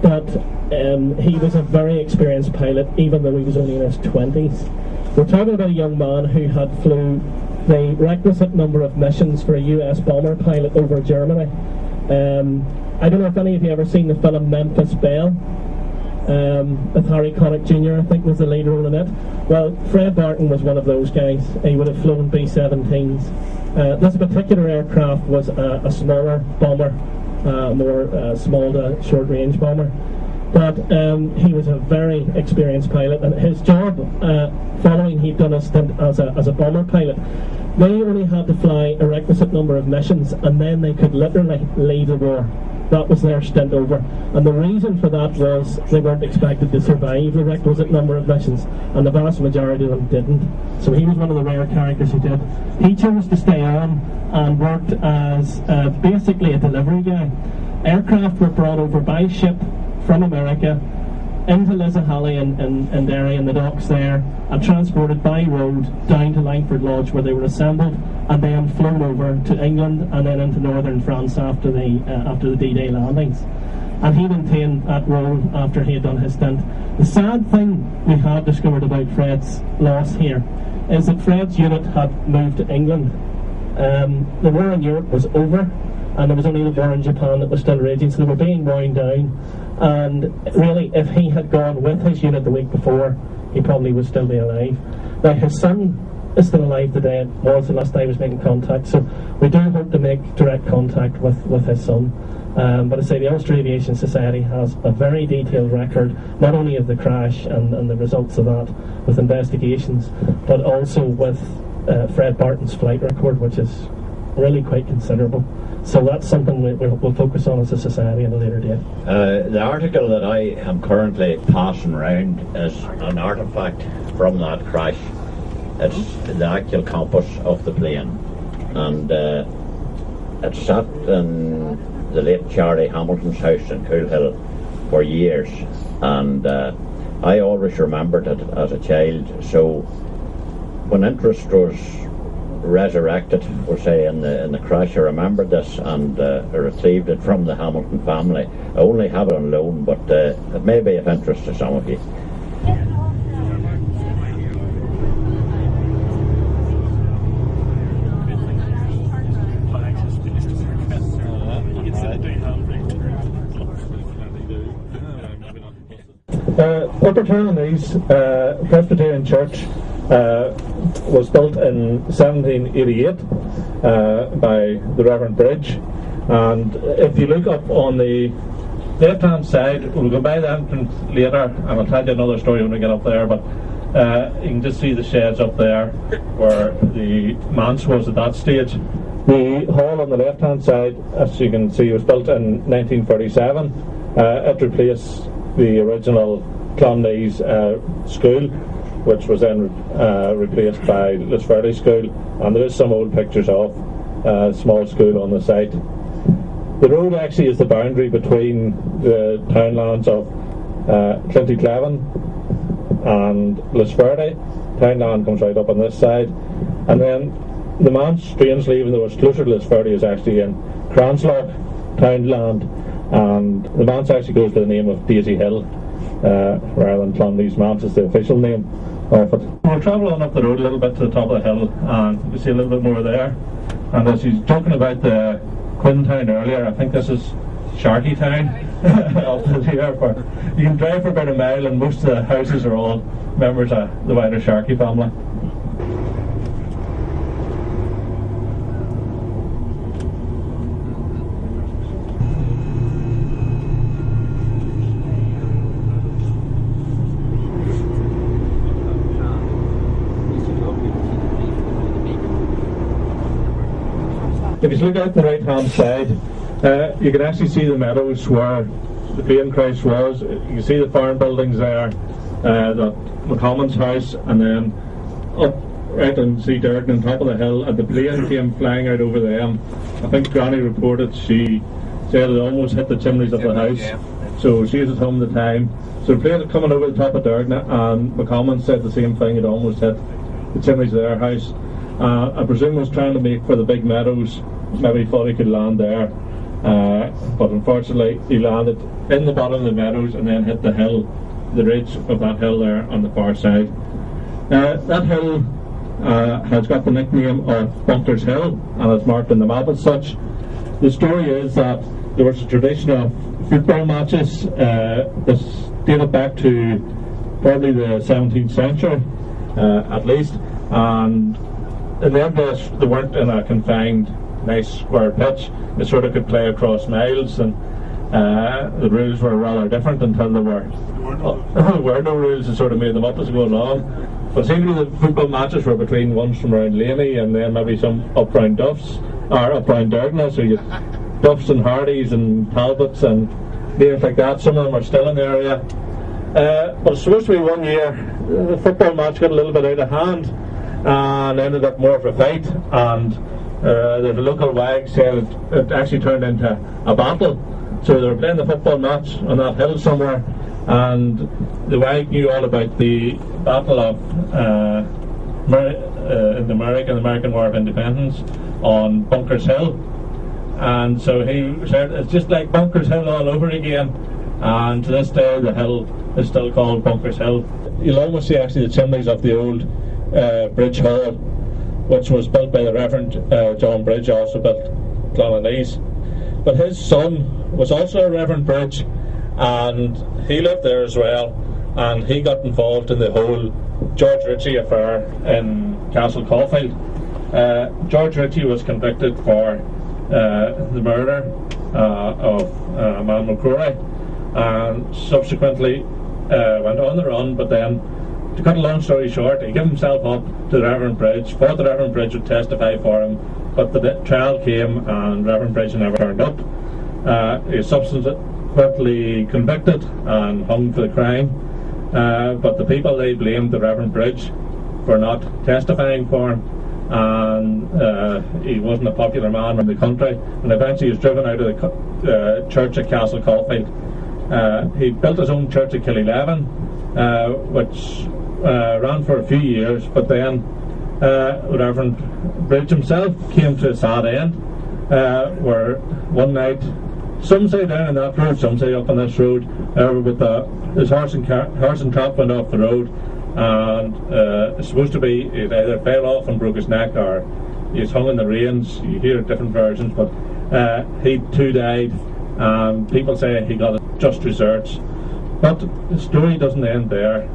but he was a very experienced pilot, even though he was only in his 20s. We're talking about a young man who had flew the requisite number of missions for a US bomber pilot over Germany. I don't know if any of you ever seen the film Memphis Belle, with Harry Connick Jr. I think was the lead role in it. Well, Fred Barton was one of those guys. He would have flown B-17s. This particular aircraft was a smaller bomber, more small to short range bomber. But he was a very experienced pilot, and his job, following he'd done a stint as a bomber pilot, they only had to fly a requisite number of missions, and then they could literally leave the war. That was their stint over. And the reason for that was they weren't expected to survive the requisite number of missions, and the vast majority of them didn't. So he was one of the rare characters who did. He chose to stay on and worked as basically a delivery guy. Aircraft were brought over by ship from America. into Lisahally and Derry and the docks there, and transported by road down to Langford Lodge, where they were assembled and then flown over to England and then into northern France after the D-Day landings. And he maintained that role after he had done his stint. The sad thing we have discovered about Fred's loss here is that Fred's unit had moved to England. The war in Europe was over, and there was only the war in Japan that was still raging, so they were being wound down. And really, if he had gone with his unit the week before, he probably would still be alive. Now, his son is still alive today. It was the last time he was making contact, so we do hope to make direct contact with his son. But I say the Ulster Aviation Society has a very detailed record, not only of the crash and the results of that with investigations, but also with Fred Barton's flight record, which is really quite considerable. So that's something we'll focus on as a society at a later date. The article that I am currently passing around is an artefact from that crash. It's the actual compass of the plane, and it sat in the late Charlie Hamilton's house in Coolhill for years, and I always remembered it as a child. So when interest was resurrected, we'll say, in the crash, I remembered this, and I retrieved it from the Hamilton family. I only have it on loan, but it may be of interest to some of you. Upper Tyrone-East Presbyterian Church was built in 1788 by the Reverend Bridge, and if you look up on the left hand side, we'll go by the entrance later and I'll tell you another story when we get up there, but you can just see the sheds up there where the manse was at that stage. The hall on the left hand side, as you can see, was built in 1937. It replaced the original Clonleys school, which was then replaced by Lisferdy School, and there is some old pictures of a small school on the site. The road actually is the boundary between the townlands of Clinty-Cleven and Lisferdy. Townland comes right up on this side, and then the manse, strangely, even though it's closer to Lisferdy, is actually in Cranslock townland, and the manse actually goes by the name of Daisy Hill rather than Clonleys Manse is the official name of it. We'll travel on up the road a little bit to the top of the hill, and we see a little bit more there. And as he's talking about the Quintown earlier, I think this is Sharkey Town up to the airport. You can drive for about a mile, and most of the houses are all members of the wider Sharkey family. If you look out the right hand side, you can actually see the meadows where the plane crash was. You can see the farm buildings there, the McCommon's house, and then up right on see Durden on top of the hill, and the plane came flying out over them. I think Granny reported, she said it almost hit the chimneys of the house, so she was at home at the time. So the plane was coming over the top of Durden, and McCommon said the same thing, it almost hit the chimneys of their house. I presume was trying to make for the big meadows, maybe thought he could land there, but unfortunately he landed in the bottom of the meadows and then hit the hill, the ridge of that hill there on the far side. That hill has got the nickname of Bunker's Hill, and it's marked in the map as such. The story is that there was a tradition of football matches that dated back to probably the 17th century at least, and in them days they weren't in a confined nice square pitch. They sort of could play across miles, and the rules were rather different until there were no rules, and sort of made them up as we go along. But seemingly the football matches were between ones from around Laney and then maybe some up round Duffs, or up round Durden, so you get Duffs and Hardys and Talbots and names like that. Some of them are still in the area. But it's supposed to be one year the football match got a little bit out of hand and ended up more of a fight, and the local wag said it actually turned into a battle. So they were playing the football match on that hill somewhere, and the wife knew all about the Battle of in the American War of Independence on Bunkers Hill, and so he said it's just like Bunkers Hill all over again, and to this day the hill is still called Bunkers Hill. You'll almost see actually the chimneys of the old Bridge Hall, which was built by the Reverend John Bridge, also built Clonanese. But his son was also a Reverend Bridge, and he lived there as well, and he got involved in the whole George Ritchie affair in Castle Caulfield. George Ritchie was convicted for the murder of Man McCrory, and subsequently went on the run, but then, to cut a long story short, he gave himself up to the Reverend Bridge, thought the Reverend Bridge would testify for him, but the trial came and Reverend Bridge never turned up. He was subsequently convicted and hung for the crime, but the people, they blamed the Reverend Bridge for not testifying for him, and he wasn't a popular man in the country, and eventually he was driven out of the church at Castle Caulfield. He built his own church at Killeleven, which ran for a few years, but then Reverend Bridge himself came to a sad end, where one night, some say down on that road, some say up on this road, with his horse and trap went off the road, and it's supposed to be it either fell off and broke his neck, or he was hung in the reins. You hear different versions, but he too died. People say he got just desserts, but the story doesn't end there.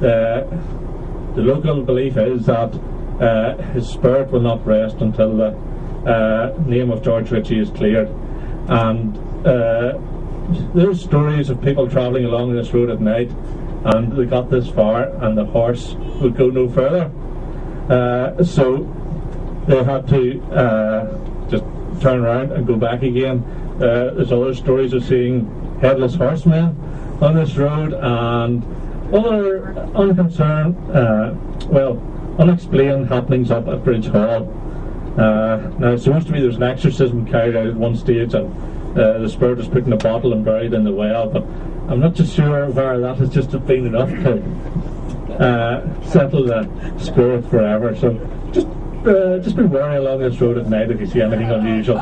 The local belief is that his spirit will not rest until the name of George Ritchie is cleared, and there's stories of people travelling along this road at night, and they got this far and the horse would go no further, so they had to just turn around and go back again. There's other stories of seeing headless horsemen on this road, and other unexplained happenings up at Bridge Hall. Now it's supposed to be there's an exorcism carried out at one stage, and the spirit was put in a bottle and buried in the well, but I'm not too sure whether that has just been enough to settle the spirit forever. So just be wary along this road at night if you see anything unusual.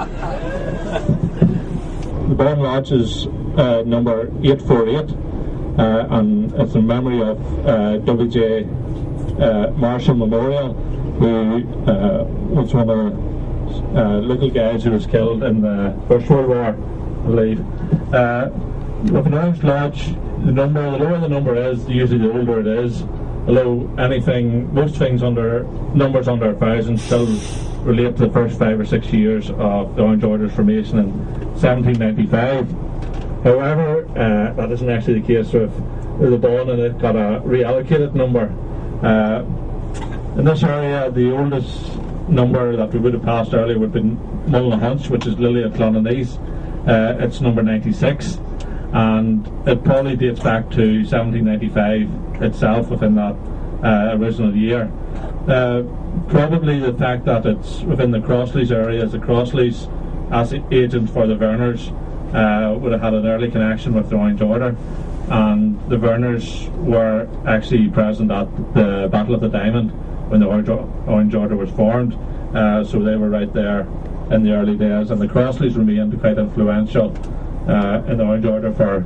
The Bourne Lodge is number 848, and it's in memory of W.J. Marshall Memorial, who was one of the little guys who was killed in the First World War, I believe. With an Orange Lodge, the lower the number is, usually the older it is. Although most things numbers under 1,000 still relate to the first 5 or 6 years of the Orange Order's formation in 1795. However, that isn't actually the case with the Dawn, and it got a reallocated number. In this area, the oldest number that we would have passed earlier would have been Mullinahunch, which is Lily of Clonanese. It's number 96, and it probably dates back to 1795 itself within that original year. Probably the fact that it's within the Crossleys area, as the Crossleys, as agent for the Werners, would have had an early connection with the Orange Order, and the Werners were actually present at the Battle of the Diamond when the Orange Order was formed, so they were right there in the early days, and the Crossleys remained quite influential in the Orange Order for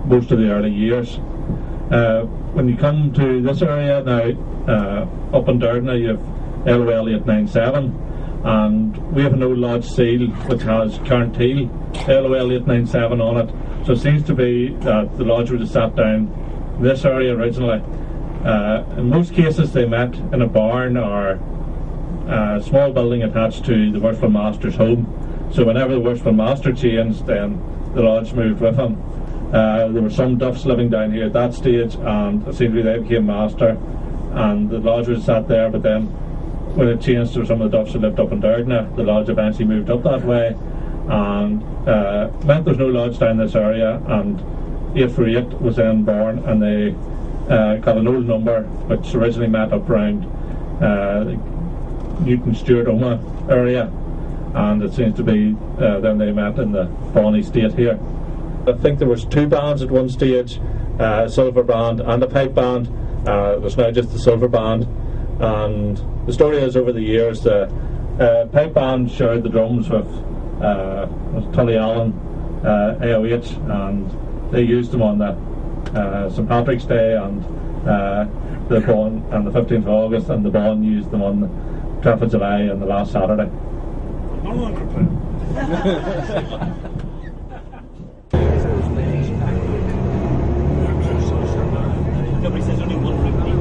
most of the early years. When you come to this area now, up in Durdna, you have LOL 897, and we have an old lodge seal which has Carnteel LOL 897 on it, so it seems to be that the lodge would have sat down in this area originally. In most cases they met in a barn or a small building attached to the Worshipful Master's home, so whenever the Worshipful Master changed, then the lodge moved with him. There were some Duffs living down here at that stage, and it seemed to be they became master, and the lodge was sat there, but then when it changed to some of the Duffs who lived up in Durdna, the lodge eventually moved up that way, and meant there's no lodge down this area, and 848 was then born, and they got an old number which originally met up around Newton Stewart Oma area, and it seems to be then they met in the Bonnie State here. I think there was 2 bands at one stage, a silver band and a pipe band. There's now just the silver band, and the story is over the years the pipe band shared the drums with Tully Allen AOH, and they used them on the St Patrick's Day and the Bon and the 15th of August, and the Bon used them on the 12th of July and the last Saturday. No longer playing. Nobody says only 150.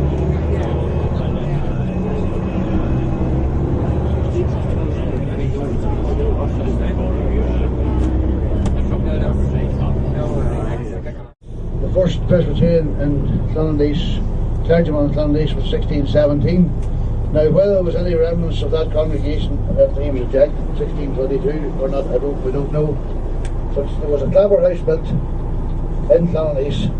The first Presbyterian in Clonendees, clergyman in Clonendees, was 1617. Now, whether there was any remnants of that congregation after he was ejected in 1622 or not, we don't know. But there was a clapper house built in Clonendees.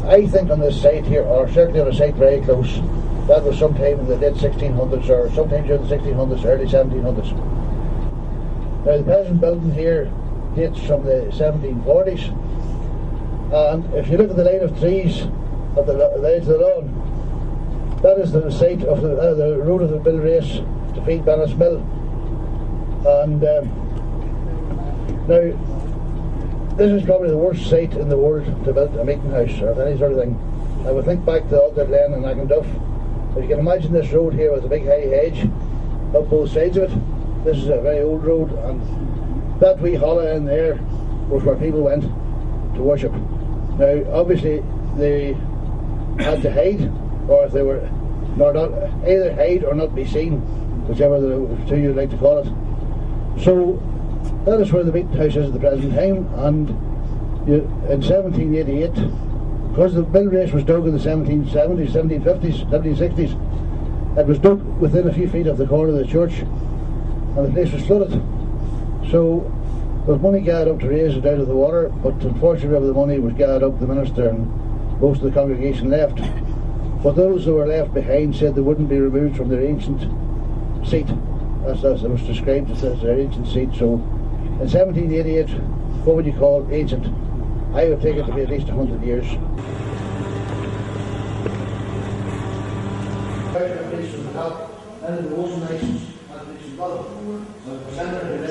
I think on this site here, or certainly on a site very close, that was sometime in the late 1600s or sometime during the 1600s, early 1700s. Now, the present building here dates from the 1740s, and if you look at the line of trees at the edge of the lawn, that is the site of the road of the Bill race to feed Bannis Mill. And now, this is probably the worst site in the world to build a meeting house or any sort of thing. I would think back to Alder Glen and Aganduff. If you can imagine this road here with a big high hedge up both sides of it, this is a very old road, and that wee hollow in there was where people went to worship. Now, obviously, they had to hide, or if they were not either hide or not be seen, whichever the two you'd like to call it. So that is where the meeting house is at the present time, and in 1788, because the Bill race was dug in the 1770s, 1750s, 1760s, it was dug within a few feet of the corner of the church, and the place was flooded. So there was money gathered up to raise it out of the water, but unfortunately the money was gathered up, the minister and most of the congregation left. But those who were left behind said they wouldn't be removed from their ancient seat, as it was described as their ancient seat. So in 1788, what would you call ancient? I would take it to be at least 100 years. And the